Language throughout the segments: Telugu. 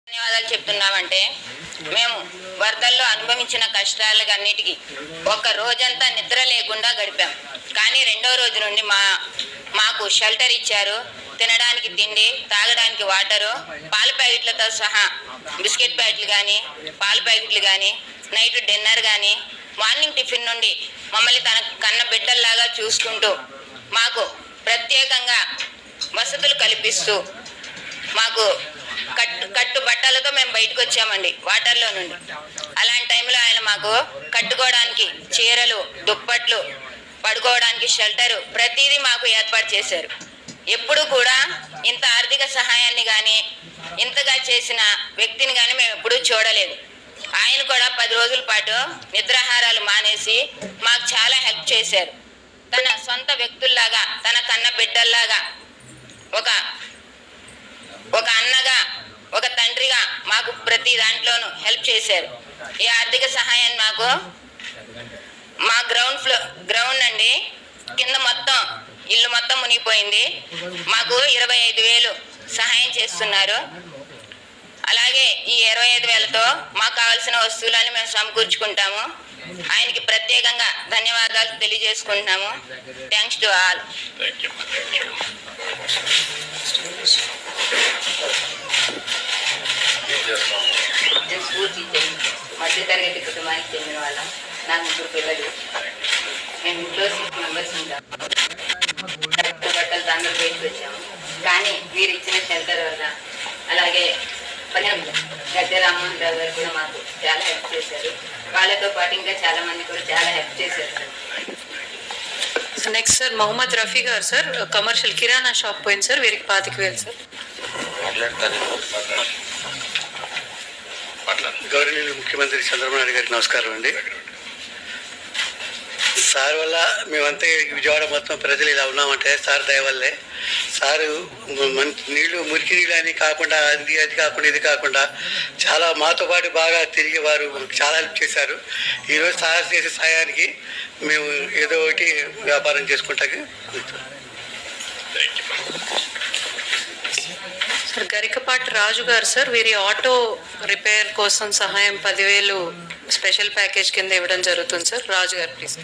ధన్యవాదాలు చెప్తున్నామంటే మేము వరదల్లో అనుభవించిన కష్టాలన్నిటికీ ఒక రోజంతా నిద్ర లేకుండా గడిపాం. కానీ రెండో రోజు నుండి మాకు షెల్టర్ ఇచ్చారు. తినడానికి తిండి, తాగడానికి వాటరు, పాల ప్యాకెట్లతో సహా బిస్కెట్ ప్యాకెట్లు కానీ, పాల ప్యాకెట్లు కానీ, నైట్ డిన్నర్ కానీ, మార్నింగ్ టిఫిన్ నుండి మమ్మల్ని తన కన్న బిడ్డల్లాగా చూసుకుంటూ మాకు ప్రత్యేకంగా వసతులు కల్పిస్తూ మాకు కట్టు బట్టలతో మేము బయటకు వచ్చామండి వాటర్లో నుండి. అలాంటి టైంలో ఆయన మాకు కట్టుకోవడానికి చీరలు, దుప్పట్లు, పడుకోవడానికి షెల్టరు ప్రతిదీ మాకు ఏర్పాటు చేశారు. ఎప్పుడు కూడా ఇంత ఆర్థిక సహాయాన్ని కానీ ఇంతగా చేసిన వ్యక్తిని కానీ మేము ఎప్పుడూ చూడలేదు. ఆయన కూడా 10 రోజుల పాటు నిద్రాహారాలు మానేసి మాకు చాలా హెల్ప్ చేశారు. తన సొంత వ్యక్తుల్లాగా, తన కన్న బిడ్డల్లాగా, ఒక అన్నగా, ఒక తండ్రిగా మాకు ప్రతి దాంట్లోనూ హెల్ప్ చేశారు. ఈ ఆర్థిక సహాయాన్ని మాకు మా గ్రౌండ్ అండి, కింద మొత్తం ఇల్లు మొత్తం మునిగిపోయింది. మాకు 25,000 సహాయం చేస్తున్నారు. అలాగే ఈ 25,000తో మాకు కావాల్సిన వస్తువులని మేము సమకూర్చుకుంటాము. ఆయనకి ప్రత్యేకంగా ధన్యవాదాలు తెలియజేసుకుంటున్నాము. Thanks to all. మధ్య తరగతి కుటుంబానికి చెందిన వాళ్ళం. నాకు 3 పిల్లలు. మేము ఇంట్లో 6 మెంబర్స్ ఉంటాము. బట్టలు అందరూ బయటకు వచ్చాము. కానీ వీరు ఇచ్చిన షెల్టర్ వల్ల, అలాగే గద్దె రామ్మోహన్ రావు గారు కూడా మాకు చాలా హెల్ప్ చేశారు. వాళ్ళతో పాటు ఇంకా చాలా మంది కూడా చాలా హెల్ప్ చేశారు. నెక్స్ట్ సార్ మొహమ్మద్ రఫీ గారు సార్, కమర్షియల్ కిరాణా షాప్ పోయింది సార్, వీరికి 25,000 సార్. గౌరవనీయులు ముఖ్యమంత్రి చంద్రబాబు నాయుడు గారికి నమస్కారం అండి. సార్ వల్ల మేమంతా విజయవాడ మొత్తం ప్రజలు ఇలా ఉన్నామంటే సార్ దయ వల్లే. సారు నీళ్లు, మురికి నీళ్ళు అని కాకుండా అది కాకుండా ఇది కాకుండా చాలా మాతో పాటు బాగా తిరిగి వారు చాలా హెల్ప్ చేశారు. ఈరోజు సార్ చేసే సాయానికి మేము ఏదో ఒకటి వ్యాపారం చేసుకుంటాకి. సార్ గరికపాటి రాజు గారు సార్, వీరి ఆటో రిపేర్ కోసం సహాయం 10,000 స్పెషల్ ప్యాకేజ్ కింద ఇవ్వడం జరుగుతుంది సార్. రాజు గారు please.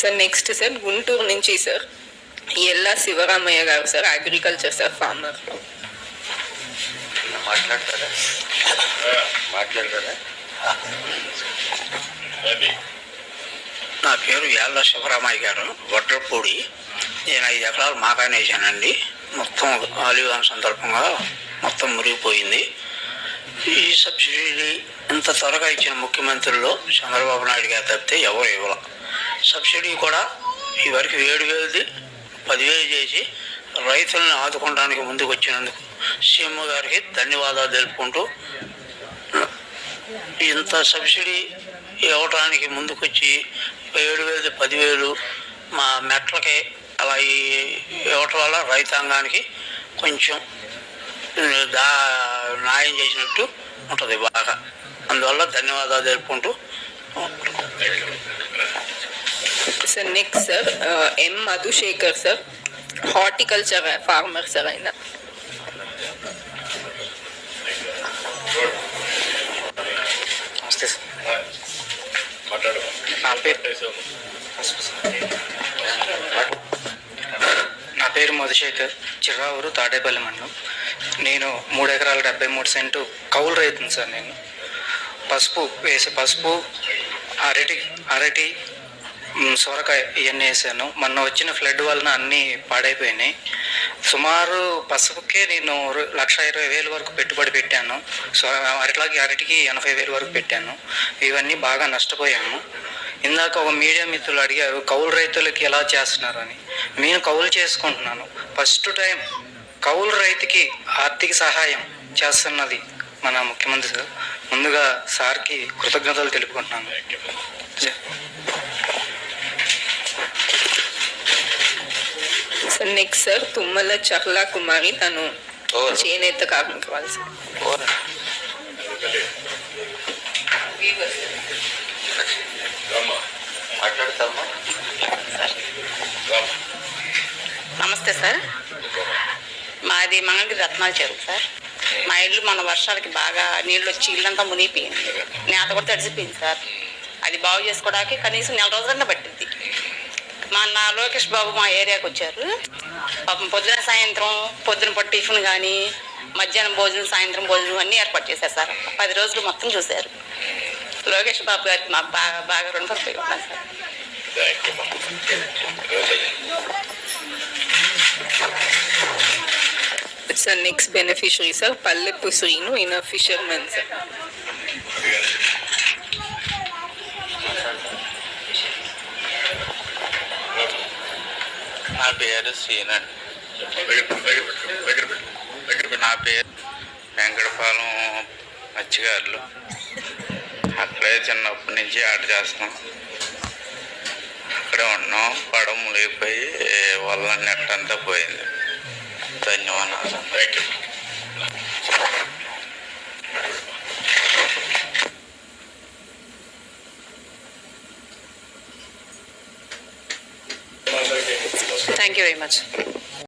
Sir next sir Guntur నుంచి సార్ ఎల్లా శివరామయ్య గారు సార్, అగ్రికల్చర్ సార్, ఫార్మర్. నా పేరు ఎల్ల శివరామయ్య గారు, వడ్రపూడి. నేను 5 ఎకరాలు మాకానే వేసానండి. మొత్తం ఆలివాన్ సందర్భంగా మొత్తం మురిగిపోయింది. ఈ సబ్సిడీ ఇంత త్వరగా ఇచ్చిన ముఖ్యమంత్రుల్లో చంద్రబాబు నాయుడు గారు తప్పితే ఎవరు ఇవ్వాలి. సబ్సిడీ కూడా ఈ వరకు 7,000ది 10,000 చేసి రైతులను ఆదుకోవడానికి ముందుకు వచ్చినందుకు సీఎం గారికి ధన్యవాదాలు తెలుపుకుంటూ, ఇంత సబ్సిడీ ఇవ్వడానికి ముందుకొచ్చి 7,000ది 10,000 మా మెట్లకి అలా ఇవ్వటం వల్ల రైతాంగానికి కొంచెం న్యాయం చేసినట్టు ఉంటుంది బాగా. అందువల్ల ధన్యవాదాలు తెలుపుకుంటూ. Sir next sir M Madhushekar sir, horticulture farmer sir. ఆయన నమస్తే సార్. నా పేరు మధుశేఖర్, చిర్రావూరు, తాడేపల్లి మండలం. నేను 3 ఎకరాల 73 సెంటు కౌలు రైతును సార్. నేను పసుపు, అరటి, సొరకాయ ఇవన్నీ వేసాను. మొన్న వచ్చిన ఫ్లడ్ వలన అన్నీ పాడైపోయినాయి. సుమారు పసుపుకే నేను 1,20,000 వరకు పెట్టుబడి పెట్టాను. అరటికి 80,000 వరకు పెట్టాను. ఇవన్నీ బాగా నష్టపోయాము. ఇందాక ఒక మీడియా మిత్రులు అడిగారు కౌలు రైతులకి ఎలా చేస్తున్నారు అని. నేను కౌలు చేసుకుంటున్నాను. ఫస్ట్ టైం కౌలు రైతుకి ఆర్థిక సహాయం చేస్తున్నది మన ముఖ్యమంత్రి సార్. ముందుగా సార్కి కృతజ్ఞతలు తెలుపుకుంటున్నాను. సార్ నెక్స్ట్ సార్ తుమ్మల చహ్లా కుమారి, తను చేనేత కార్మికురాలు సార్. నమస్తే సార్, మాది మంగళగిరి రత్నాల చెరువు సార్. మా ఇల్లు మన వర్షాలకి బాగా నీళ్ళు వచ్చి ఇల్లంతా మునిగిపోయింది, నేత కూడా తడిసిపోయింది సార్. అది బాగు చేసుకోవడానికి కనీసం 4 రోజులన్నా పట్టింది. నా లోకేష్ బాబు మా ఏరియాకి వచ్చారు. పాపం పొద్దున సాయంత్రం, పొద్దున పూట టిఫిన్ కానీ, మధ్యాహ్నం భోజనం, సాయంత్రం భోజనం అన్నీ ఏర్పాటు చేశారు సార్. 10 రోజులు మొత్తం చూశారు. లోకేష్ బాబు గారికి మాకు బాగా బాగా రుణపడిపోయి ఉన్నాను sir. It's the next beneficiary, sir. Palleppu Srinu in a fisherman, sir. నా పేరు శ్రీనాథ్. నా పేరు వెంకటపాలెం మత్స్యకారులు. అక్కడే చిన్నప్పటి నుంచి ఆట చేస్తాం. అక్కడే ఉన్నాం. పడవ మునిగిపోయి వల్ల నెట్ అంతా పోయింది. ధన్యవాదాలు. Thank you very much.